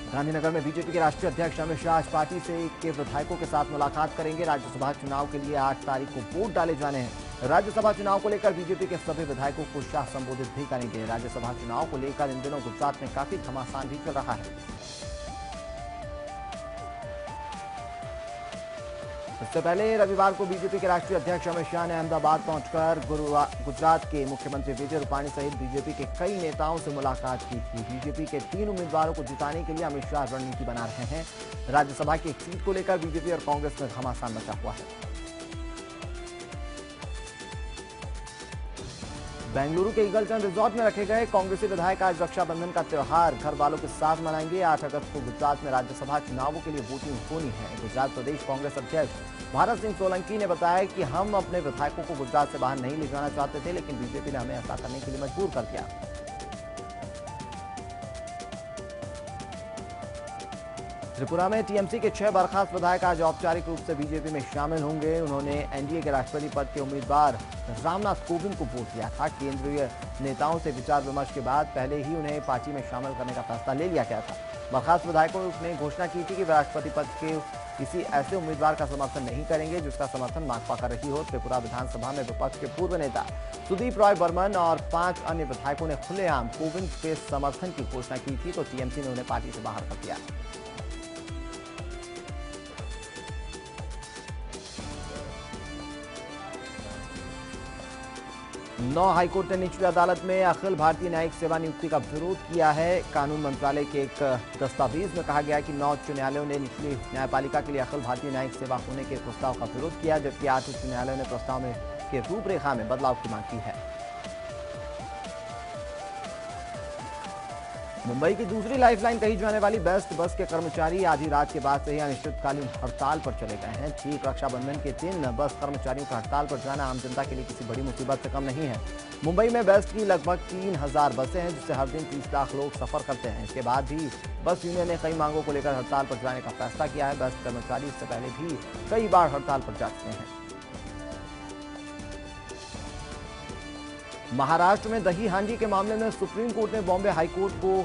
गांधीनगर में बीजेपी के राष्ट्रीय अध्यक्ष अमित शाह आज पार्टी के विधायकों के साथ मुलाकात करेंगे। राज्यसभा चुनाव के लिए 8 तारीख को वोट डाले जाने हैं। राज्यसभा चुनाव को लेकर बीजेपी के सभी विधायकों को शाह संबोधित भी करेंगे। राज्यसभा चुनाव को लेकर इन दिनों गुजरात में काफी घमासान भी चल रहा है। इससे पहले रविवार को बीजेपी के राष्ट्रीय अध्यक्ष अमित शाह ने अहमदाबाद पहुंचकर गुजरात के मुख्यमंत्री विजय रूपाणी सहित बीजेपी के कई नेताओं से मुलाकात की थी। बीजेपी के 3 उम्मीदवारों को जिताने के लिए अमित शाह रणनीति बना रहे हैं। राज्यसभा की एक सीट को लेकर बीजेपी और कांग्रेस में घमासान मचा हुआ है। बेंगलुरु के ईगलटन रिजॉर्ट में रखे गए कांग्रेसी विधायक आज रक्षाबंधन का त्योहार घर वालों के साथ मनाएंगे। 8 अगस्त को गुजरात में राज्यसभा चुनावों के लिए वोटिंग होनी है। गुजरात प्रदेश कांग्रेस अध्यक्ष भारत सिंह सोलंकी ने बताया कि हम अपने विधायकों को गुजरात से बाहर नहीं ले जाना चाहते थे, लेकिन बीजेपी ने हमें ऐसा करने के लिए मजबूर कर दिया। त्रिपुरा में टीएमसी के 6 बर्खास्त विधायक आज औपचारिक रूप से बीजेपी में शामिल होंगे। उन्होंने एनडीए के राष्ट्रपति पद के उम्मीदवार रामनाथ कोविंद को वोट दिया था। केंद्रीय नेताओं से विचार विमर्श के बाद पहले ही उन्हें पार्टी में शामिल करने का फैसला ले लिया गया था। बर्खास्त विधायकों ने घोषणा की थी कि वे राष्ट्रपति पद के किसी ऐसे उम्मीदवार का समर्थन नहीं करेंगे जिसका समर्थन माकपा कर रही हो। त्रिपुरा विधानसभा में विपक्ष के पूर्व नेता सुदीप रॉय बर्मन और 5 अन्य विधायकों ने खुलेआम कोविंद के समर्थन की घोषणा की थी, तो टीएमसी ने उन्हें पार्टी से बाहर कर दिया। नौ हाईकोर्ट ने निचली अदालत में अखिल भारतीय न्यायिक सेवा नियुक्ति का विरोध किया है। कानून मंत्रालय के एक दस्तावेज में कहा गया है कि 9 उच्च न्यायालयों ने निचली न्यायपालिका के लिए अखिल भारतीय न्यायिक सेवा होने के प्रस्ताव का विरोध किया, जबकि 8 उच्च न्यायालयों ने प्रस्ताव में के रूपरेखा में बदलाव की मांग की है। मुंबई की दूसरी लाइफलाइन कही जाने वाली बेस्ट बस के कर्मचारी आधी रात के बाद से ही अनिश्चितकालीन हड़ताल पर चले गए हैं। ठीक रक्षाबंधन के दिन बस कर्मचारियों का हड़ताल पर जाना आम जनता के लिए किसी बड़ी मुसीबत से कम नहीं है। मुंबई में बेस्ट की लगभग 3000 बसें हैं, जिससे हर दिन 30 लाख लोग सफर करते हैं। इसके बाद भी बस यूनियन ने कई मांगों को लेकर हड़ताल पर जाने का फैसला किया है। बेस्ट कर्मचारी इससे पहले भी कई बार हड़ताल पर जा चुके हैं। महाराष्ट्र में दही हांडी के मामले में सुप्रीम कोर्ट ने बॉम्बे हाईकोर्ट को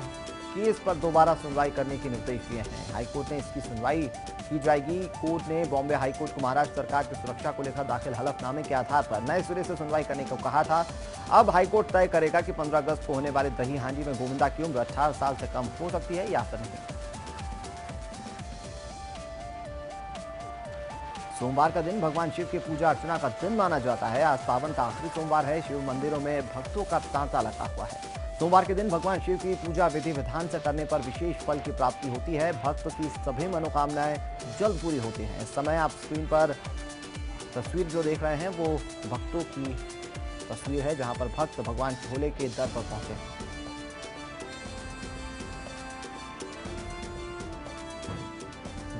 केस पर दोबारा सुनवाई करने के निर्देश दिए हैं। हाईकोर्ट ने इसकी सुनवाई की जाएगी। कोर्ट ने बॉम्बे हाईकोर्ट को महाराष्ट्र सरकार की सुरक्षा को लेकर दाखिल हलफनामे के आधार पर नए सिरे से सुनवाई करने को कहा था। अब हाईकोर्ट तय करेगा कि 15 अगस्त को होने वाले दही हांडी में गोविंदा की उम्र 18 साल से कम हो सकती है या फिर नहीं। सोमवार का दिन भगवान शिव की पूजा अर्चना का दिन माना जाता है। आज सावन का आखिरी सोमवार है। शिव मंदिरों में भक्तों का तांता लगा हुआ है। सोमवार के दिन भगवान शिव की पूजा विधि विधान से करने पर विशेष फल की प्राप्ति होती है। भक्त की सभी मनोकामनाएं जल्द पूरी होती हैं। इस समय आप स्क्रीन पर तस्वीर जो देख रहे हैं वो भक्तों की तस्वीर है, जहां पर भक्त भगवान भोले के दर पर पहुंचे हैं।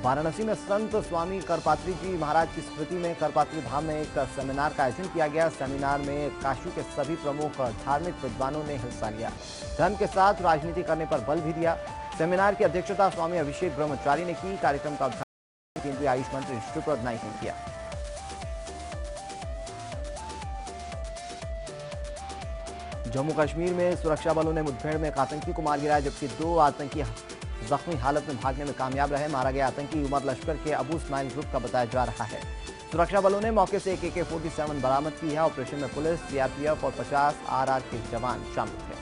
वाराणसी में संत स्वामी करपात्री जी महाराज की स्मृति में करपात्री धाम में एक सेमिनार का आयोजन किया गया। सेमिनार में काशी के सभी प्रमुख धार्मिक विद्वानों ने हिस्सा लिया। धर्म के साथ राजनीति करने पर बल भी दिया। सेमिनार की अध्यक्षता स्वामी अभिषेक ब्रह्मचारी ने की। कार्यक्रम का उद्घाटन केंद्रीय आयुष मंत्री श्रीपद नाइक ने किया। जम्मू कश्मीर में सुरक्षा बलों ने मुठभेड़ में एक आतंकी को मार गिराया, जबकि 2 आतंकी जख्मी हालत में भागने में कामयाब रहे। मारा गया आतंकी उमर लश्कर के अबू इस्माइल ग्रुप का बताया जा रहा है। सुरक्षा बलों ने मौके से एक AK-47 बरामद की है। ऑपरेशन में पुलिस, CRPF और 50 RR के जवान शामिल थे।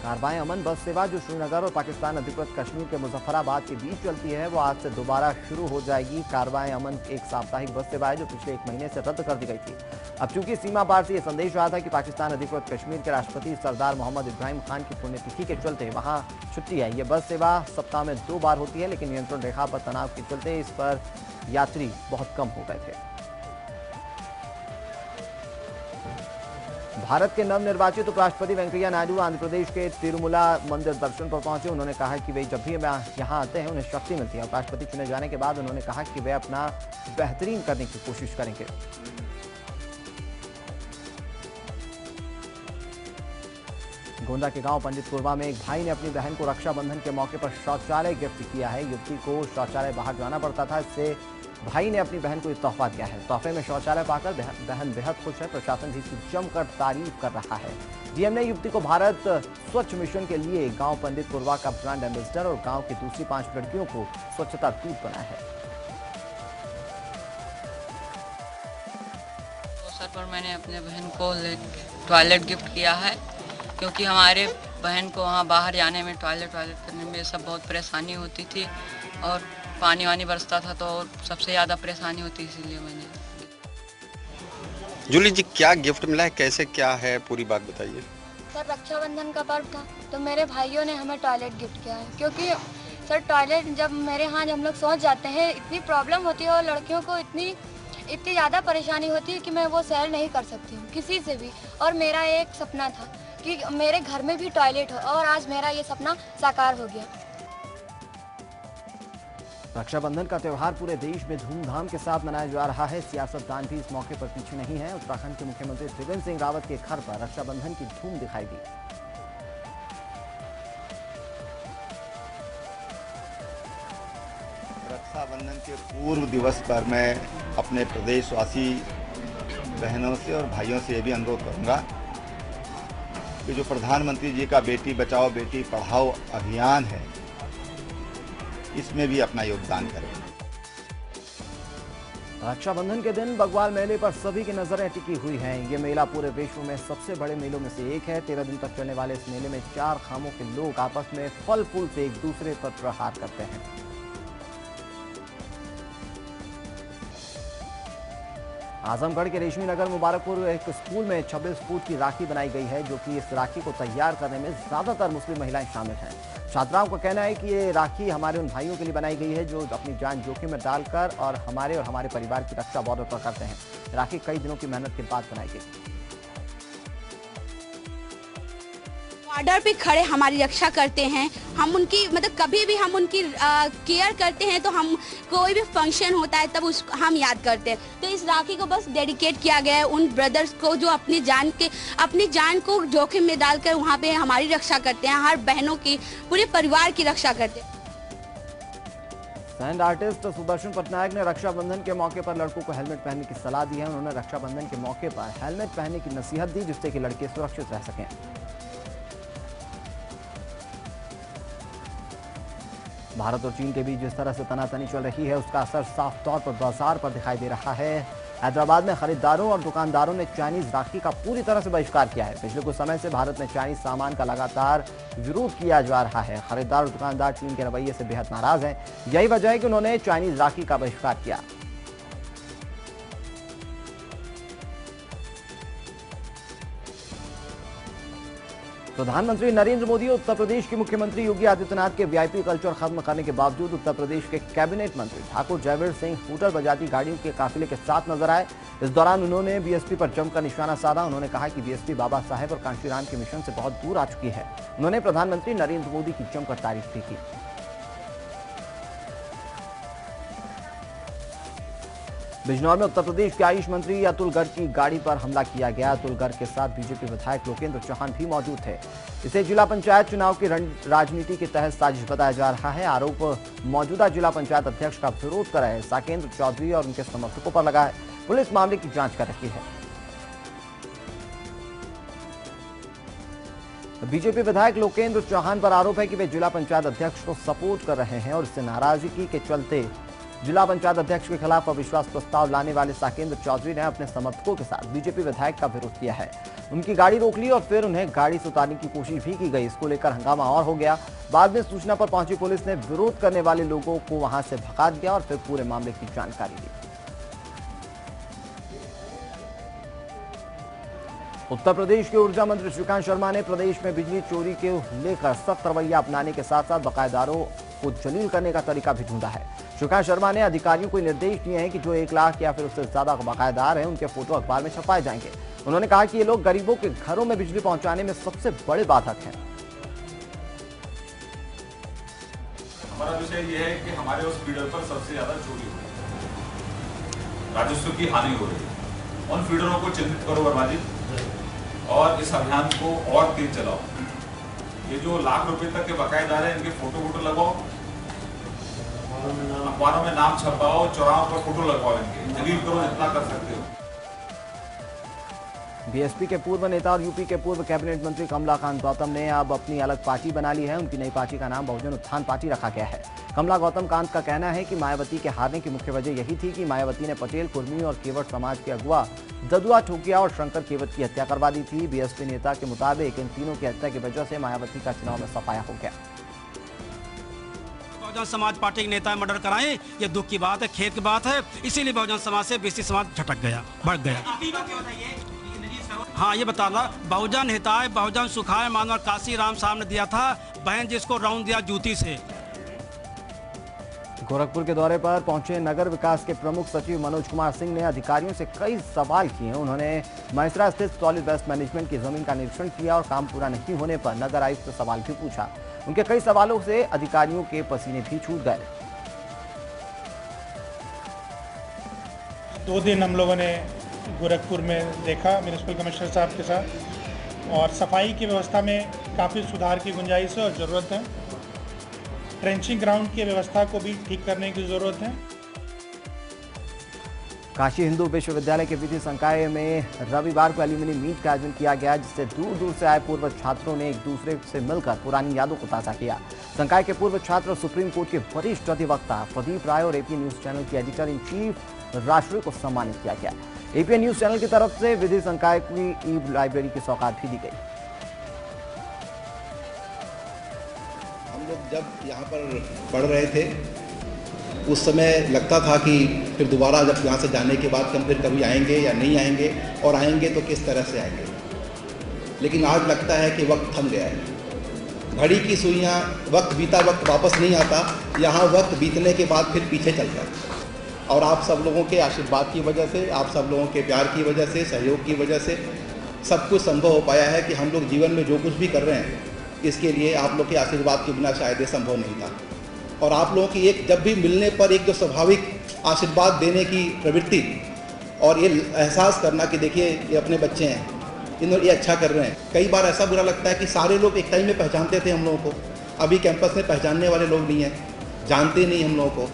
कारवां अमन बस सेवा जो श्रीनगर और पाकिस्तान अधिकृत कश्मीर के मुजफ्फराबाद के बीच चलती है, वो आज से दोबारा शुरू हो जाएगी। कारवां अमन एक साप्ताहिक बस सेवा है जो पिछले 1 महीने से रद्द कर दी गई थी। अब चूंकि सीमा पार से यह संदेश आया था कि पाकिस्तान अधिकृत कश्मीर के राष्ट्रपति सरदार मोहम्मद इब्राहिम खान की पुण्यतिथि के चलते वहां छुट्टी है। यह बस सेवा सप्ताह में 2 बार होती है, लेकिन नियंत्रण रेखा पर तनाव के चलते इस पर यात्री बहुत कम हो गए थे। भारत के नवनिर्वाचित उपराष्ट्रपति वेंकैया नायडू आंध्र प्रदेश के तिरुमला मंदिर दर्शन पर पहुंचे। उन्होंने कहा कि वे जब भी यहां आते हैं उन्हें शक्ति मिलती है। उपराष्ट्रपति चुने जाने के बाद उन्होंने कहा कि वे अपना बेहतरीन करने की कोशिश करेंगे। गोंदा के गांव पंडितपुरवा में एक भाई ने अपनी बहन को रक्षाबंधन के मौके पर शौचालय गिफ्ट किया है। युवती को शौचालय बाहर जाना पड़ता था, इससे भाई ने अपनी बहन को ये तोहफा दिया है। तोहफे में शौचालय पाकर बहन बेहद खुश है। प्रशासन भी इसकी जमकर तारीफ कर रहा है। डीएम ने युवती को भारत स्वच्छ मिशन के लिए गांव पंडित पुरवा का ब्रांड एम्बेसडर और गांव की दूसरी 5 लड़कियों को स्वच्छता दूत बनाया है। अवसर पर मैंने अपने बहन को टॉयलेट गिफ्ट किया है, क्योंकि हमारे बहन को वहाँ बाहर जाने में टॉयलेट करने में सब बहुत परेशानी होती थी और पानी वानी बरसता था तो सबसे ज़्यादा परेशानी होती, इसीलिए मैंने। जूली जी, क्या गिफ्ट मिला है, कैसे क्या है, पूरी बात बताइए। सर, रक्षाबंधन का पर्व था तो मेरे भाइयों ने हमें टॉयलेट गिफ्ट किया है, क्योंकि सर टॉयलेट जब मेरे यहाँ जब हम लोग सोच जाते हैं इतनी प्रॉब्लम होती है और लड़कियों को इतनी ज़्यादा परेशानी होती है कि मैं वो शेयर नहीं कर सकती हूँ किसी से भी। और मेरा एक सपना था कि मेरे घर में भी टॉयलेट हो और आज मेरा ये सपना साकार हो गया। रक्षाबंधन का त्यौहार पूरे देश में धूमधाम के साथ मनाया जा रहा है। सियासतदान भी इस मौके पर पीछे नहीं है। उत्तराखंड के मुख्यमंत्री त्रिवेंद्र सिंह रावत के घर पर रक्षाबंधन की धूम दिखाई दी। रक्षाबंधन के पूर्व दिवस पर मैं अपने प्रदेशवासी बहनों से और भाइयों से ये भी अनुरोध करूंगा कि जो प्रधानमंत्री जी का बेटी बचाओ बेटी पढ़ाओ अभियान है, इसमें भी अपना योगदान करें। रक्षाबंधन के दिन बगवाल मेले पर सभी की नजरें टिकी हुई हैं। ये मेला पूरे विश्व में सबसे बड़े मेलों में से एक है। 13 दिन तक चलने वाले इस मेले में 4 खामों के लोग आपस में फल फूल से एक दूसरे पर प्रहार करते हैं। आजमगढ़ के रेशमी नगर मुबारकपुर एक स्कूल में 26 फुट की राखी बनाई गई है, जो कि इस राखी को तैयार करने में ज्यादातर मुस्लिम महिलाएं शामिल हैं। छात्राओं का कहना है कि ये राखी हमारे उन भाइयों के लिए बनाई गई है जो अपनी जान जोखिम में डालकर और हमारे परिवार की रक्षा बॉर्डर पर करते हैं। राखी कई दिनों की मेहनत के बाद बनाई गई। बॉर्डर पे खड़े हमारी रक्षा करते हैं। हम उनकी मतलब कभी भी हम उनकी केयर करते हैं, तो हम कोई भी फंक्शन होता है तब उसको हम याद करते हैं। तो इस राखी को बस डेडिकेट किया गया है उन ब्रदर्स को जो अपनी जान को जोखिम में डालकर वहाँ पे हमारी रक्षा करते हैं, हर बहनों की, पूरे परिवार की रक्षा करते हैं। सैंड आर्टिस्ट सुदर्शन पटनायक ने रक्षाबंधन के मौके पर लड़कों को हेलमेट पहनने की सलाह दी है। उन्होंने रक्षाबंधन के मौके पर हेलमेट पहनने की नसीहत दी, जिससे कि लड़के सुरक्षित रह सकें। भारत और चीन के बीच जिस तरह से तनातनी चल रही है, उसका असर साफ तौर पर बाजार पर दिखाई दे रहा है। हैदराबाद में खरीदारों और दुकानदारों ने चाइनीज राखी का पूरी तरह से बहिष्कार किया है। पिछले कुछ समय से भारत में चाइनीज सामान का लगातार विरोध किया जा रहा है। खरीदार और दुकानदार चीन के रवैये से बेहद नाराज हैं। यही वजह है कि उन्होंने चाइनीज राखी का बहिष्कार किया। प्रधानमंत्री नरेंद्र मोदी और उत्तर प्रदेश के मुख्यमंत्री योगी आदित्यनाथ के वीआईपी कल्चर खत्म करने के बावजूद उत्तर प्रदेश के कैबिनेट मंत्री ठाकुर जयवीर सिंह हूटर बजाती गाड़ियों के काफिले के साथ नजर आए। इस दौरान उन्होंने बीएसपी पर जमकर निशाना साधा। उन्होंने कहा कि बीएसपी बाबा साहेब और कांशीराम के मिशन से बहुत दूर आ चुकी है। उन्होंने प्रधानमंत्री नरेंद्र मोदी की जमकर तारीफ भी की। बिजनौर में उत्तर प्रदेश के आयुष मंत्री अतुल गर्ग की गाड़ी पर हमला किया गया। अतुल गर्ग के साथ बीजेपी विधायक लोकेंद्र चौहान भी मौजूद थे। इसे जिला पंचायत चुनाव की राजनीति के तहत साजिश बताया जा रहा है। आरोप मौजूदा जिला पंचायत अध्यक्ष का विरोध कर रहे साकेंद्र चौधरी और उनके समर्थकों पर लगा है। पुलिस मामले की जांच कर रही है। बीजेपी विधायक लोकेंद्र चौहान पर आरोप है कि वे जिला पंचायत अध्यक्ष को सपोर्ट कर रहे हैं और इससे नाराजगी के चलते जिला पंचायत अध्यक्ष के खिलाफ अविश्वास प्रस्ताव लाने वाले साकेंद्र चौधरी ने अपने समर्थकों के साथ बीजेपी विधायक का विरोध किया है। उनकी गाड़ी रोक ली और फिर उन्हें गाड़ी से उतारने की कोशिश भी की गई। इसको लेकर हंगामा और हो गया। बाद में सूचना पर पहुंची पुलिस ने विरोध करने वाले लोगों को वहां से भगा दिया और फिर पूरे मामले की जानकारी दी। उत्तर प्रदेश के ऊर्जा मंत्री श्रीकांत शर्मा ने प्रदेश में बिजली चोरी के लेकर सख्त रवैया अपनाने के साथ साथ बकायेदारों को जलील करने का तरीका भी ढूंढा है। श्रीकांत शर्मा ने अधिकारियों को निर्देश दिए हैं कि जो 1 लाख या फिर उससे ज्यादा बकायेदार हैं, उनके फोटो अखबार में छपाए जाएंगे। उन्होंने कहा कि ये लोग गरीबों के घरों में बिजली पहुंचाने में सबसे बड़े बाधक हैं। हमारा विषय ये है कि हमारे उस फीडर पर सबसे ज्यादा चोरी हो रही है, राजस्व की हानि हो रही है। उन फीडरों को चिन्हित करो बर्बादी और इस अभियान को और तेज चलाओ। ये जो लाख रुपए तक के बकायेदार हैं, इनके फोटो लगाओ अखबारों में नाम छपाओ, चौराहों पर फोटो लगवाओ, इनके जलील करो जितना कर सकते हो। बीएसपी के पूर्व नेता और यूपी के पूर्व कैबिनेट मंत्री कमलाकांत गौतम ने अब अपनी अलग पार्टी बना ली है। उनकी नई पार्टी का नाम बहुजन उत्थान पार्टी रखा गया है। कमला गौतम कांत का कहना है कि मायावती के हारने की मुख्य वजह यही थी कि मायावती ने पटेल, कुर्मी और केवट समाज के अगुआ ददुआ ठोकिया और शंकर केवट की हत्या करवा दी थी। बीएसपी नेता के मुताबिक इन तीनों की हत्या की वजह से मायावती का चुनाव में सफाया हो गया। बहुजन समाज पार्टी के नेता मर्डर कराए, ये दुख की बात है, खेद की बात है। इसीलिए बहुजन समाज से बीसी समाज झटक गया, बढ़ गया। हाँ, ये बताना, बहुजन हिताय, बहुजन सुखाय मानव काशी राम साहब ने दिया था, बहन जिसको राउंड दिया जूती से। गोरखपुर के दौरे पर पहुंचे नगर विकास के प्रमुख सचिव मनोज कुमार सिंह ने अधिकारियों से कई सवाल किए। उन्होंने महिसरा स्थित सॉलिड वेस्ट मैनेजमेंट की जमीन का निरीक्षण किया और काम पूरा नहीं होने पर नगर आयुक्त से सवाल भी पूछा। उनके कई सवालों से अधिकारियों के पसीने भी छूट गए। 2 दिन हम लोगों ने गोरखपुर में देखा म्यूनिसिपल कमिश्नर साहब के साथ, और सफाई की व्यवस्था में काफ़ी सुधार की गुंजाइश है और ज़रूरत है। ट्रेंचिंग ग्राउंड की व्यवस्था को भी ठीक करने की ज़रूरत है। काशी हिंदू विश्वविद्यालय के विधि संकाय में रविवार को एल्यूमिनी मीट का आयोजन किया गया, जिससे दूर दूर से आए पूर्व छात्रों ने एक दूसरे से मिलकर पुरानी यादों को ताज़ा किया। संकाय के पूर्व छात्र और सुप्रीम कोर्ट के वरिष्ठ अधिवक्ता प्रदीप राय और एपी न्यूज चैनल के एडिटर इन चीफ राष्ट्रीय को सम्मानित किया गया। एपी न्यूज चैनल की तरफ से विधि संकाय की ई लाइब्रेरी की सौगात भी दी गई। हम लोग जब यहाँ पर पढ़ रहे थे उस समय लगता था कि फिर दोबारा जब यहाँ से जाने के बाद हम फिर कभी आएंगे या नहीं आएंगे, और आएंगे तो किस तरह से आएंगे। लेकिन आज लगता है कि वक्त थम गया है। घड़ी की सुइयाँ, वक्त बीता वक्त वापस नहीं आता, यहाँ वक्त बीतने के बाद फिर पीछे चलता है। और आप सब लोगों के आशीर्वाद की वजह से, आप सब लोगों के प्यार की वजह से, सहयोग की वजह से सब कुछ संभव हो पाया है कि हम लोग जीवन में जो कुछ भी कर रहे हैं, इसके लिए आप लोग के आशीर्वाद के बिना शायद ये संभव नहीं था। और आप लोगों की एक जब भी मिलने पर एक जो स्वाभाविक आशीर्वाद देने की प्रवृत्ति और ये एहसास करना कि देखिए ये अपने बच्चे हैं, इन्होंने ये अच्छा कर रहे हैं। कई बार ऐसा बुरा लगता है कि सारे लोग एक टाइम में पहचानते थे हम लोगों को, अभी कैंपस में पहचानने वाले लोग नहीं हैं, जानते नहीं हम लोगों को।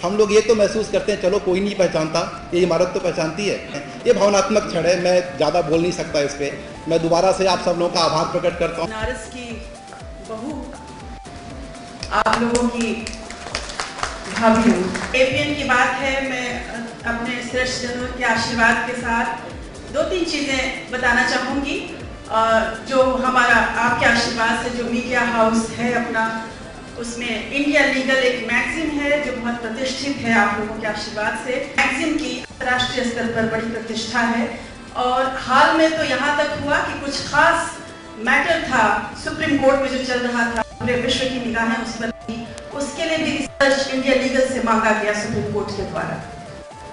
हम लोग ये तो महसूस करते हैं चलो कोई नहीं पहचानता, ये इमारत तो पहचानती है। ये भावनात्मक क्षण है, मैं ज़्यादा बोल नहीं सकता इस पर। मैं दोबारा से आप सब लोगों का आभार प्रकट करता हूँ। बनारस की बहू, आप लोगों की भाभी हूँ। एपीएन की बात है, मैं अपने श्रेष्ठ जनों के आशीर्वाद के साथ 2-3 चीज़ें बताना चाहूँगी। जो हमारा आपके आशीर्वाद से जो मीडिया हाउस है अपना, उसमें इंडिया लीगल एक मैगजीन है जो बहुत प्रतिष्ठित है। आप लोगों के आशीर्वाद से मैगजीन की अंतर्राष्ट्रीय स्तर पर बड़ी प्रतिष्ठा है। और हाल में तो यहाँ तक हुआ कि कुछ खास मैटर था सुप्रीम कोर्ट में जो चल रहा था, पूरे विश्व की निगाहें उस पर थी, उसके लिए भी रिसर्च इंडिया लीगल से मांगा गया सुप्रीम कोर्ट के द्वारा।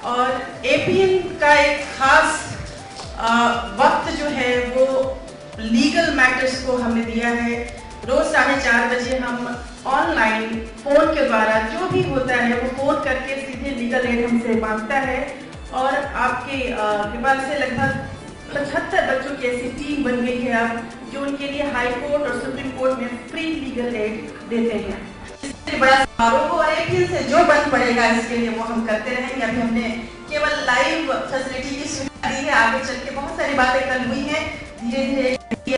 और एपीएन का एक खास वक्त जो है वो लीगल मैटर्स को हमने दिया है। रोज 4:30 बजे हम ऑनलाइन फोन के द्वारा जो भी होता है वो फोन करके सीधे लीगल एड हमसे मांगता है। और आपके कृपा से लगभग 75 बच्चों की ऐसी टीम बन गई है अब, जो उनके लिए हाई कोर्ट और सुप्रीम कोर्ट में फ्री लीगल एड देते हैं। इससे बड़ा समारोह और एपीएन से जो बन पड़ेगा इसके लिए वो हम करते रहेंगे। अभी हमने केवल लाइव फैसिलिटी की सुविधा दी है, आगे चल के बहुत सारी बातें कल हुई हैं, धीरे धीरे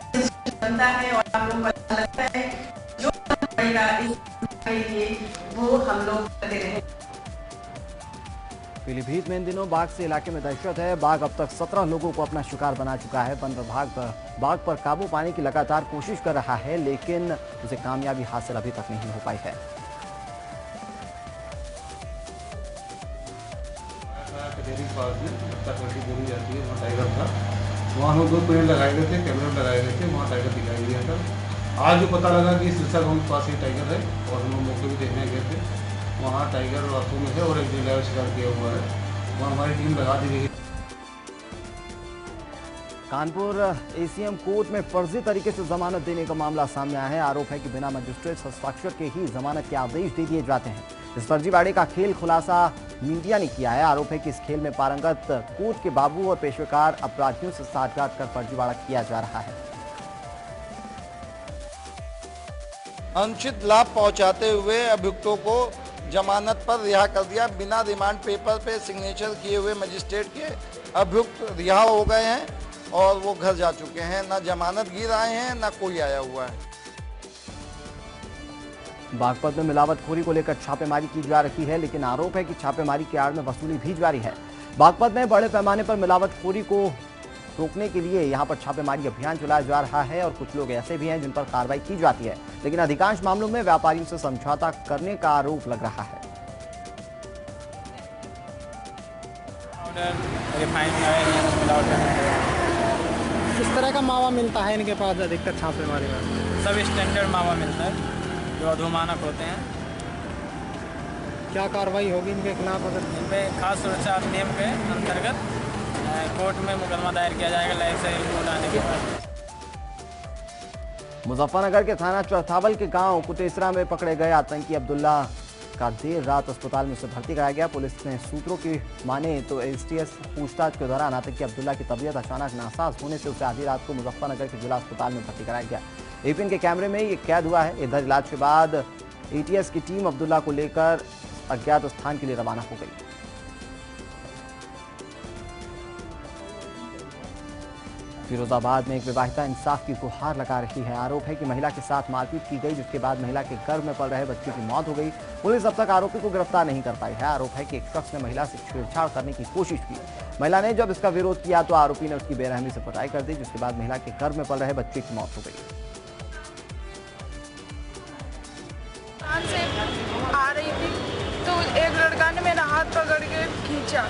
बनता है और आप लोगों को लगता है जो पड़ेगा इसके लिए वो हम लोग करते रहेंगे। पीलीभीत में इन दिनों बाघ से इलाके में दहशत है। बाघ अब तक 17 लोगों को अपना शिकार बना चुका है। वन विभाग बाघ पर काबू पाने की लगातार कोशिश कर रहा है, लेकिन उसे कामयाबी हासिल अभी तक नहीं हो पाई है। टाइगर था, वहाँ हम 2 पेड़ लगाए गए थे, कैमरे लगाए गए थे, वहाँ टाइगर दिखाई दिया था। आज जो पता लगा कि सिरसा गाँव के पास ही टाइगर है और हम लोग मौके भी देखने गए थे, वहाँ टाइगर रास्तों में है और एक जगह शिकार किया हुआ है, वहाँ हमारी टीम लगा दी गई। कानपुर एसीएम कोर्ट में फर्जी तरीके से जमानत देने का मामला सामने आया है। आरोप है कि बिना मजिस्ट्रेट हस्ताक्षर के ही जमानत के आदेश दे दिए जाते हैं। इस फर्जीवाड़े का खेल खुलासा मीडिया ने किया है। आरोप है कि इस खेल में पारंगत कोर्ट के बाबू और पेशेकार अपराधियों से साठगांठ कर फर्जीवाड़ा किया जा रहा है। अनुचित लाभ पहुंचाते हुए अभियुक्तों को जमानत पर रिहा कर दिया। बिना रिमांड पेपर पे सिग्नेचर किए हुए मजिस्ट्रेट के अभियुक्त रिहा हो गए हैं और वो घर जा चुके हैं। ना जमानत गिर आए हैं, ना कोई आया हुआ है। बागपत में मिलावटखोरी को लेकर छापेमारी की जा रही है, लेकिन आरोप है कि छापेमारी की आड़ में वसूली भी जारी है। बागपत में बड़े पैमाने पर मिलावटखोरी को रोकने के लिए यहां पर छापेमारी अभियान चलाया जा रहा है और कुछ लोग ऐसे भी हैं जिन पर कार्रवाई की जाती है, लेकिन अधिकांश मामलों में व्यापारियों से समझौता करने का आरोप लग रहा है। किस तरह का मावा मिलता है इनके पास अधिकतर छापेमारी में? सब स्टैंडर्ड मावा मिलता है जो अधोमानक होते हैं। क्या कार्रवाई होगी इनके खिलाफ? अगर इन पर खास सुरक्षा अधिनियम के अंतर्गत कोर्ट में मुकदमा दायर किया जाएगा लाइसेंस रिपोर्ट आने के बाद। मुजफ्फरनगर के थाना चौथावल के गांव कुटेसरा में पकड़े गए आतंकी अब्दुल्ला का देर रात अस्पताल में उसे भर्ती कराया गया। पुलिस ने सूत्रों की माने तो एसटीएस पूछताछ के दौरान आतंकी अब्दुल्ला की तबीयत अचानक नासाज होने से उसे आधी रात को मुजफ्फरनगर के जिला अस्पताल में भर्ती कराया गया। एपीएन के कैमरे में ये कैद हुआ है। इधर इलाज के बाद एटीएस की टीम अब्दुल्ला को लेकर अज्ञात स्थान के लिए रवाना हो गई। फिरोजाबाद में एक विवाहिता इंसाफ की गुहार लगा रही है। आरोप है कि महिला के साथ मारपीट की गई, जिसके बाद महिला के गर्भ में पल रहे बच्चे की मौत हो गई। पुलिस अब तक आरोपी को गिरफ्तार नहीं कर पाई है। आरोप है कि एक शख्स ने महिला से छेड़छाड़ करने की कोशिश की। महिला ने जब इसका विरोध किया तो आरोपी ने उसकी बेरहमी से पिटाई कर दी, जिसके बाद महिला के गर्भ में पल रहे बच्चे की मौत हो गई। से आ रही थी तो एक लड़का ने मेरा हाथ पकड़ के खींचा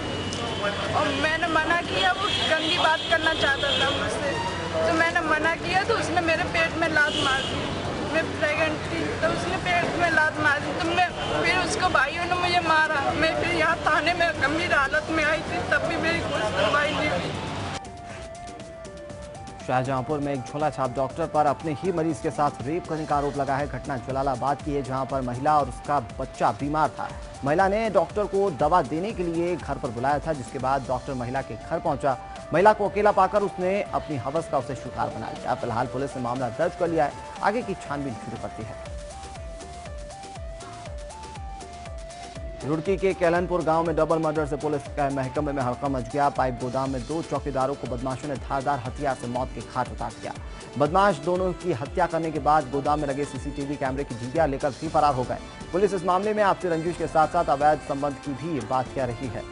और मैंने मना किया। वो गंदी बात करना चाहता था मुझसे, तो मैंने मना किया तो उसने मेरे पेट में लात मार दी। मैं प्रेग्नेंट थी तो उसने पेट में लात मार दी, तो मैं फिर उसको भाइयों ने मुझे मारा। मैं फिर यहाँ थाने में गंभीर हालत में आई थी, तब भी मेरी कोई सुनवाई नहीं हुई। शाहजहांपुर में एक झोला छाप डॉक्टर पर अपने ही मरीज के साथ रेप करने का आरोप लगा है। घटना जलालाबाद की है, जहां पर महिला और उसका बच्चा बीमार था। महिला ने डॉक्टर को दवा देने के लिए घर पर बुलाया था, जिसके बाद डॉक्टर महिला के घर पहुंचा। महिला को अकेला पाकर उसने अपनी हवस का उसे शिकार बना लिया। फिलहाल पुलिस ने मामला दर्ज कर लिया है, आगे की छानबीन शुरू करती है। रुड़की के कैलनपुर गांव में डबल मर्डर से पुलिस के महकमे में हड़कंप मच गया। पाइप गोदाम में 2 चौकीदारों को बदमाशों ने धारदार हथियार से मौत के घाट उतार दिया। बदमाश दोनों की हत्या करने के बाद गोदाम में लगे सीसीटीवी कैमरे की झिल्लियां लेकर भी फरार हो गए। पुलिस इस मामले में आपसी रंजिश के साथ साथ अवैध संबंध की भी बात कह रही है।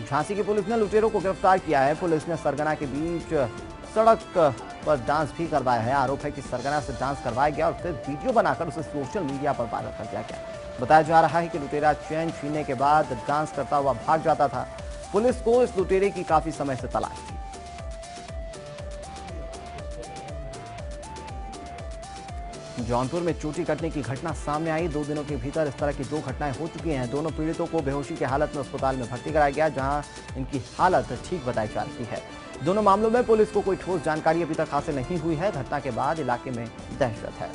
झांसी की पुलिस ने लुटेरों को गिरफ्तार किया है। पुलिस ने सरगना के बीच सड़क पर डांस भी करवाया है। आरोप है कि सरगना से डांस करवाया गया और फिर वीडियो बनाकर उसे सोशल मीडिया पर वायरल कर दिया गया। बताया जा रहा है कि लुटेरा चैन छीनने के बाद डांस करता हुआ भाग जाता था। पुलिस को इस लुटेरे की काफी समय से तलाश थी। जौनपुर में चोटी कटने की घटना सामने आई। 2 दिनों के भीतर इस तरह की 2 घटनाएं हो चुकी हैं। दोनों पीड़ितों को बेहोशी की हालत में अस्पताल में भर्ती कराया गया, जहां इनकी हालत ठीक बताई जा रही है। दोनों मामलों में पुलिस को कोई ठोस जानकारी अभी तक हासिल नहीं हुई है। घटना के बाद इलाके में दहशत है।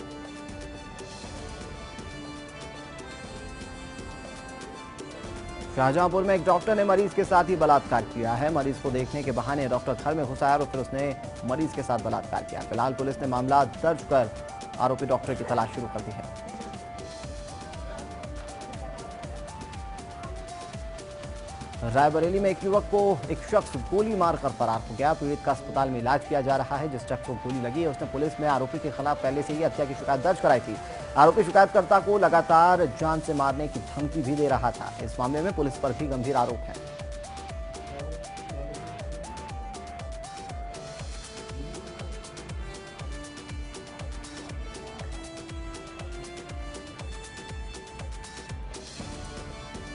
शाहजहांपुर में एक डॉक्टर ने मरीज के साथ ही बलात्कार किया है। मरीज को देखने के बहाने डॉक्टर घर में घुसाया और फिर उसने मरीज के साथ बलात्कार किया। फिलहाल पुलिस ने मामला दर्ज कर आरोपी डॉक्टर की तलाश शुरू कर दी है। रायबरेली में एक युवक को एक शख्स गोली मारकर फरार हो गया। पीड़ित का अस्पताल में इलाज किया जा रहा है। जिस शख्स को गोली लगी है उसने पुलिस में आरोपी के खिलाफ पहले से ही हत्या की शिकायत दर्ज कराई थी। आरोपी शिकायतकर्ता को लगातार जान से मारने की धमकी भी दे रहा था। इस मामले में पुलिस पर भी गंभीर आरोप है।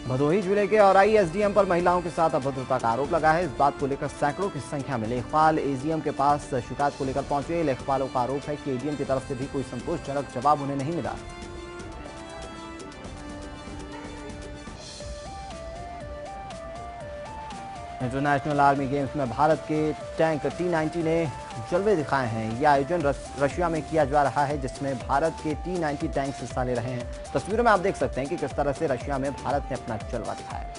भदोही जिले के औराई एसडीएम पर महिलाओं के साथ अभद्रता का आरोप लगा है। इस बात को लेकर सैकड़ों की संख्या में लेखपाल एजीएम के पास शिकायत को लेकर पहुंचे। लेखपालों का आरोप है कि एजीएम की तरफ से भी कोई संतोषजनक जवाब उन्हें नहीं मिला। इंटरनेशनल आर्मी गेम्स में भारत के टैंक T-90 ने जलवे दिखाए हैं। यह आयोजन रशिया में किया जा रहा है, जिसमें भारत के T-90 टैंक्स हिस्सा ले रहे हैं। तस्वीरों में आप देख सकते हैं कि किस तरह से रशिया में भारत ने अपना जलवा दिखाया।